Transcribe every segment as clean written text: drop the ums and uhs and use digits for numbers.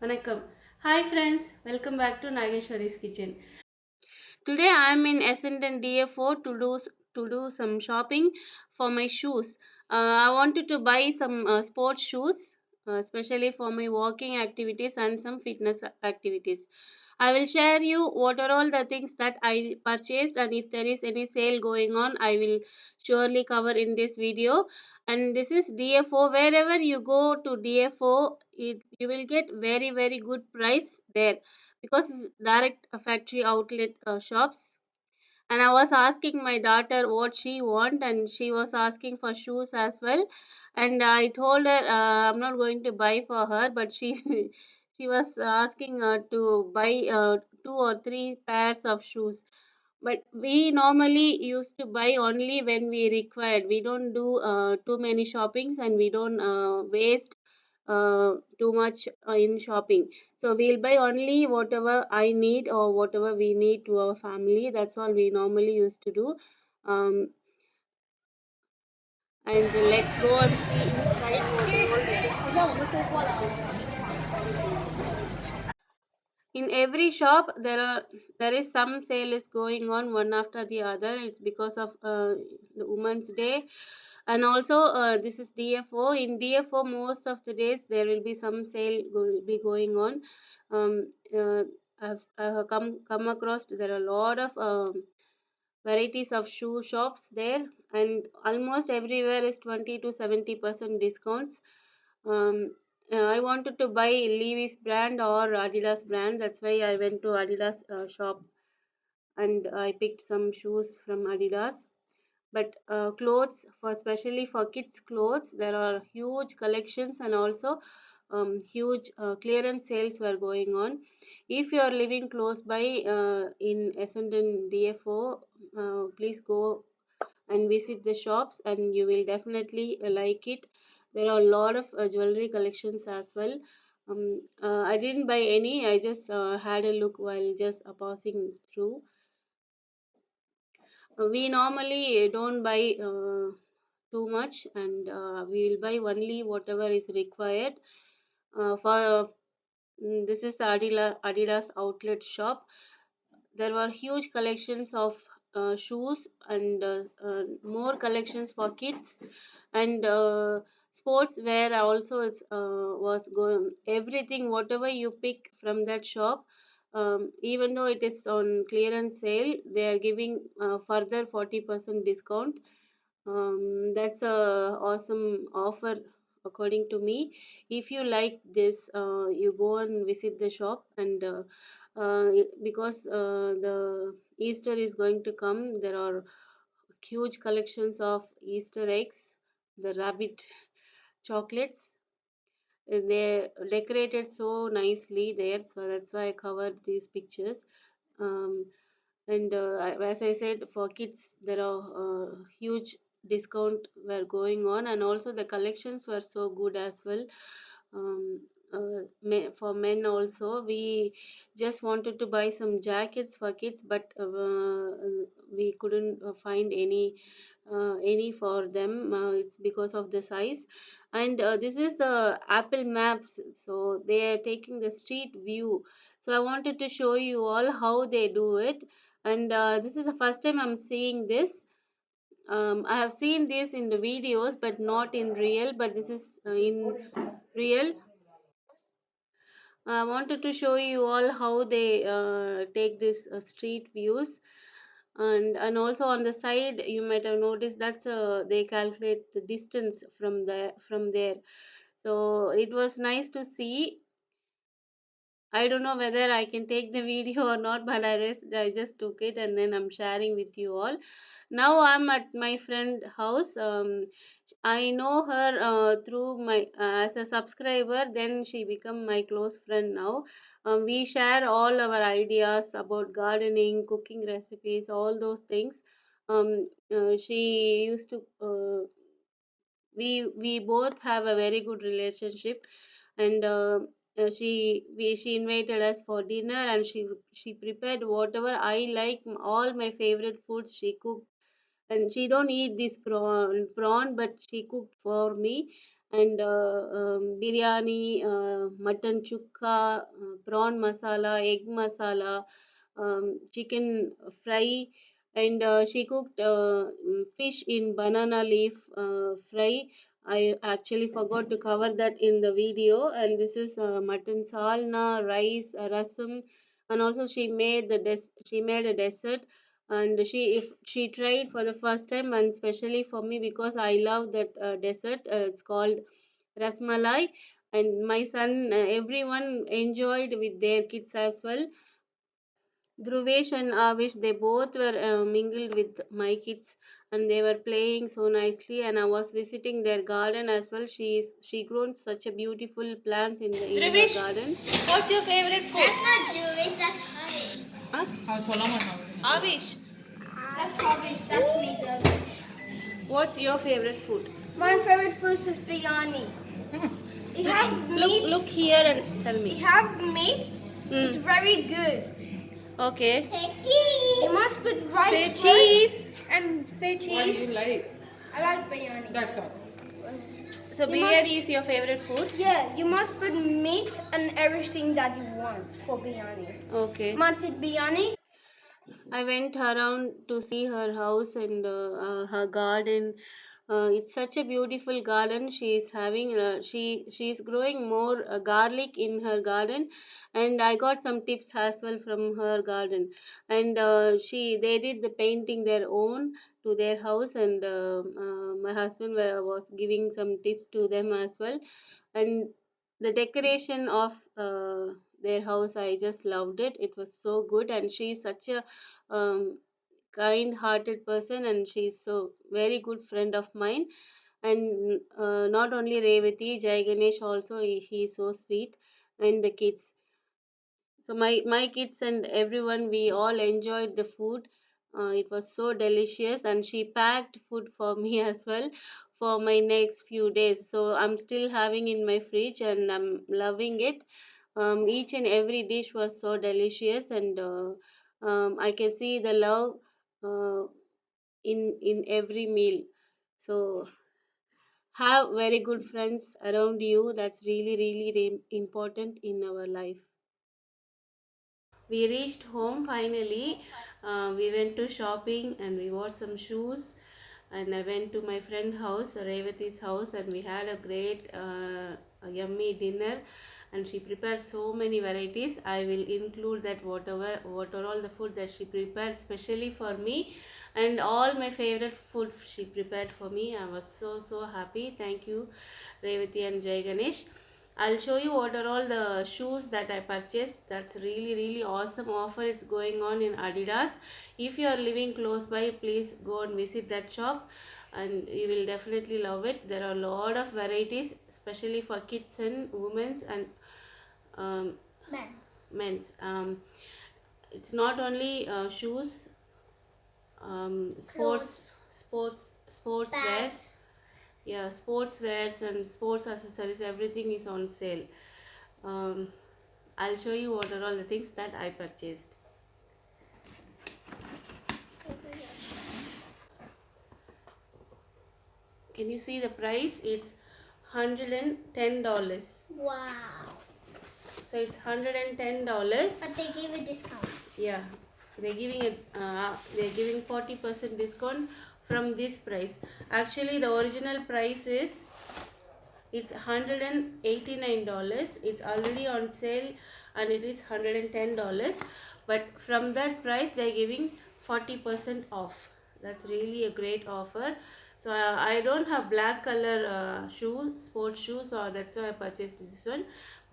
Vanakkam. Hi friends, welcome back to Nageshwari's kitchen. Today I am in Essendon DFO to do some shopping for my shoes. I wanted to buy some sports shoes, especially for my walking activities and some fitness activities. I will share you what are all the things that I purchased, and if there is any sale going on, I will surely cover in this video. And this is DFO. Wherever you go to DFO, you will get very good price there because it's direct factory outlet shops. And I was asking my daughter what she want, and she was asking for shoes as well. And I told her I'm not going to buy for her, but she she was asking to buy two or three pairs of shoes. But we normally used to buy only when we required. We don't do too many shoppings, and we don't waste too much in shopping. So we'll buy only whatever I need or whatever we need to our family. That's all we normally used to do. And let's go and see inside what are all the things. In every shop there is some sale is going on one after the other. It's because of the women's day. And also this is DFO. In DFO most of the days there will be some sale will be going on. I've come across there are a lot of varieties of shoe shops there, and almost everywhere is 20 to 70% discounts. I wanted to buy Levi's brand or Adidas brand. That's why I went to Adidas shop, and I picked some shoes from Adidas. But clothes, for especially for kids clothes, there are huge collections, and also huge clearance sales were going on. If you are living close by in Essendon DFO, please go and visit the shops, and you will definitely like it. There are a lot of jewelry collections as well. I didn't buy any. I just had a look while just passing through. We normally don't buy too much, and we will buy only whatever is required. For This is the Adidas outlet shop. There were huge collections of shoes, and more collections for kids, and sports wear also was going. Everything whatever you pick from that shop, even though it is on clearance sale, they are giving further 40% discount. That's a awesome offer according to me. If you like this, you go and visit the shop. And because the Easter is going to come, there are huge collections of Easter eggs, the rabbit chocolates. They decorated so nicely there, so that's why I covered these pictures. um, and as I said, for kids there are huge discount were going on, and also the collections were so good as well. For men also, we just wanted to buy some jackets for kids, but we couldn't find any for them. It's because of the size. And this is Apple Maps, so they are taking the street view. So I wanted to show you all how they do it. And this is the first time I'm seeing this. I have seen this in the videos, but not in real. But this is in real. I wanted to show you all how they take this street views. And also on the side you might have noticed that's they calculate the distance from there. So it was nice to see. I don't know whether I can take the video or not, but I just took it, and then I'm sharing with you all. Now I'm at my friend house. I know her through my as a subscriber. Then she become my close friend now. We share all our ideas about gardening, cooking recipes, all those things. She used to. We both have a very good relationship. And she invited us for dinner, and she prepared whatever I like. All my favorite foods she cooked. And she don't eat this prawn, but she cooked for me. and biryani, mutton chukka, prawn masala, egg masala, chicken fry, and she cooked fish in banana leaf fry. I actually forgot to cover that in the video. And this is mutton salna, rice, rasam, and also she made a dessert. And she tried for the first time, and especially for me because I love that dessert. It's called rasmalai, and my son, everyone enjoyed with their kids as well. Dhruvesh and Avish, they both were mingled with my kids, and they were playing so nicely. And I was visiting their garden as well. She grown such a beautiful plants in her Dhruvish, garden. what's your favorite food? That's not Jewish, that's Harish. Huh? Avish, That's Harish, that's me, though. What's your favorite food? My favorite food is biryani. It has meat. Look here and tell It me. has meat. It's very good. Okay. Say cheese. You must put rice Say first cheese. and say What do cheese. you like? I like biryani. That's all. So biryani is your favorite food? Yeah, you must put meat and everything that you want for biryani. Okay. Mutton biryani. I went around to see her house and her garden. It's such a beautiful garden. She's growing more garlic in her garden, and I got some tips as well from her garden. And they did the painting their own to their house, and my husband was giving some tips to them as well. And the decoration of their house, I just loved it. It was so good, and she's such a kind hearted person, and she's so very good friend of mine. And not only Revati, Jai Ganesh also, he's so sweet. And the kids, so my kids and everyone, we all enjoyed the food. It was so delicious, and she packed food for me as well for my next few days. So I'm still having in my fridge, and I'm loving it. Each and every dish was so delicious, and I can see the love uh, in every meal. So have very good friends around you. That's really important in our life. We reached home finally. We went to shopping and we bought some shoes. And I went to my friend house, Revati's house, and we had a great, yummy dinner. And she prepared so many varieties. I will include that what are all the food that she prepared specially for me, and all my favorite food she prepared for me. I was so happy. Thank you, Revati and Jai Ganesh. I'll show you what are all the shoes that I purchased. That's really awesome offer. It's going on in Adidas. If you are living close by, please go and visit that shop, and you will definitely love it. There are a lot of varieties, especially for kids and women's and um, men's. It's not only shoes, sports wear. Yeah, sportswears and sports accessories, everything is on sale. um, I'll show you what are all the things that I purchased. Can you see the price? It's $110. Wow. So it's $110. But they gave a discount. Yeah, they're giving 40% discount from this price. Actually the original price is, it's $189. It's already on sale and it is $110. But from that price they're giving 40% off. That's really a great offer. So I don't have black color sports shoes, so that's why I purchased this one.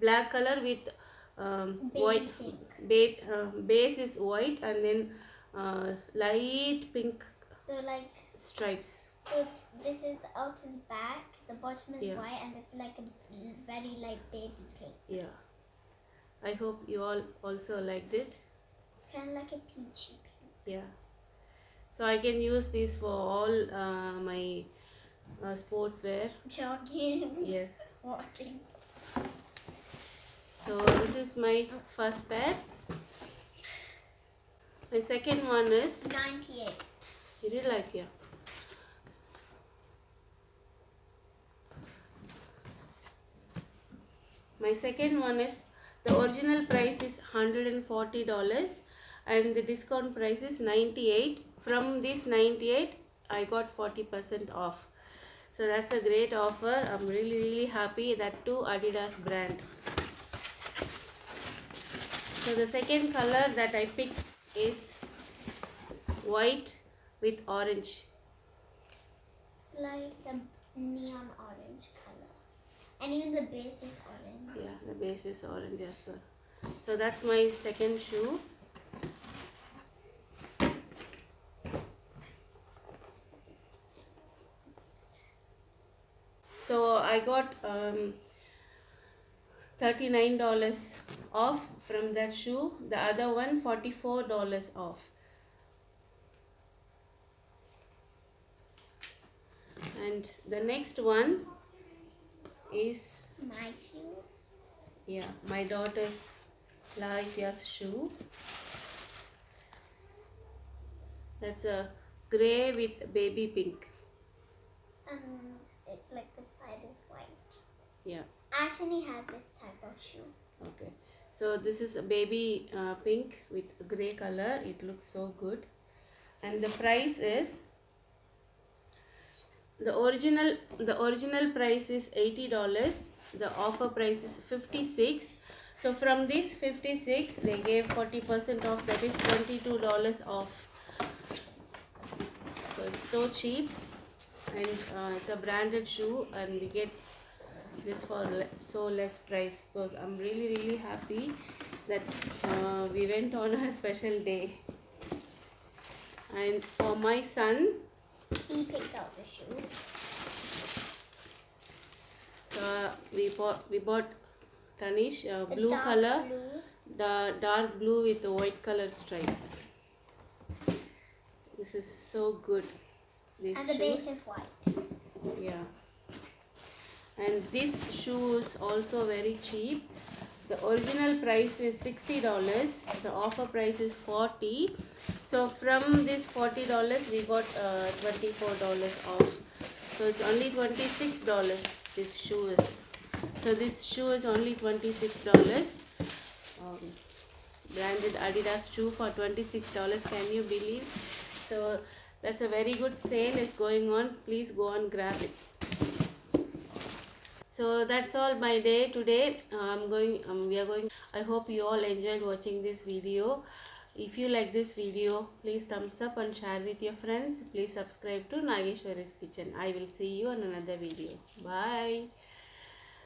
Black color with white base is white, and then light pink So like, stripes. so this is out is back, the bottom is Yeah. white, and this is like a very light baby pink. Yeah, I hope you all also liked it. It's kind of like a peachy pink. Yeah, so I can use this for all my sportswear. Jogging. Yes. Walking. So this is my first pair. My second one is, 98. you did like, yeah. My second one is, the original price is $140 and the discount price is 98. From this 98 I got 40% off. So that's a great offer. I'm really happy. That too Adidas brand. So the second color that I picked is white with orange. It's like a neon orange color. And even the base is orange. Yeah, the base is orange as well. So that's my second shoe. So I got $39 off from that shoe. The other one $44 off. And the next one is, My shoe. yeah, my daughter's Laisya's shoe. That's a grey with baby pink. And it, like the side is white. Yeah. Ashani has this type of shoe. Okay. So this is a baby pink with grey color. It looks so good. And the price is, the original price is $80. The offer price is $56. So from this 56 they gave 40% off, that is $22 off. So it's so cheap, and it's a branded shoe, and we get this for so less price. So I'm really happy that we went on a special day. And for my son, He picked out the shoe. we bought Tanish The blue dark color, blue. the dark blue with the white color stripe. This is so good. These And the shoes, base is white. yeah. And this shoe is also very cheap. The original price is $60. The offer price is $40. So from this $40 we got $24 off. So it's only $26. This shoe is. So this shoe is only $26. Branded Adidas shoe for $26. Can you believe? So that's a very good sale is going on. Please go and grab it. So that's all my day today. We are going. I hope you all enjoyed watching this video. If you like this video, please thumbs up and share with your friends. Please subscribe to Nageshwari's Kitchen. I will see you on another video. Bye.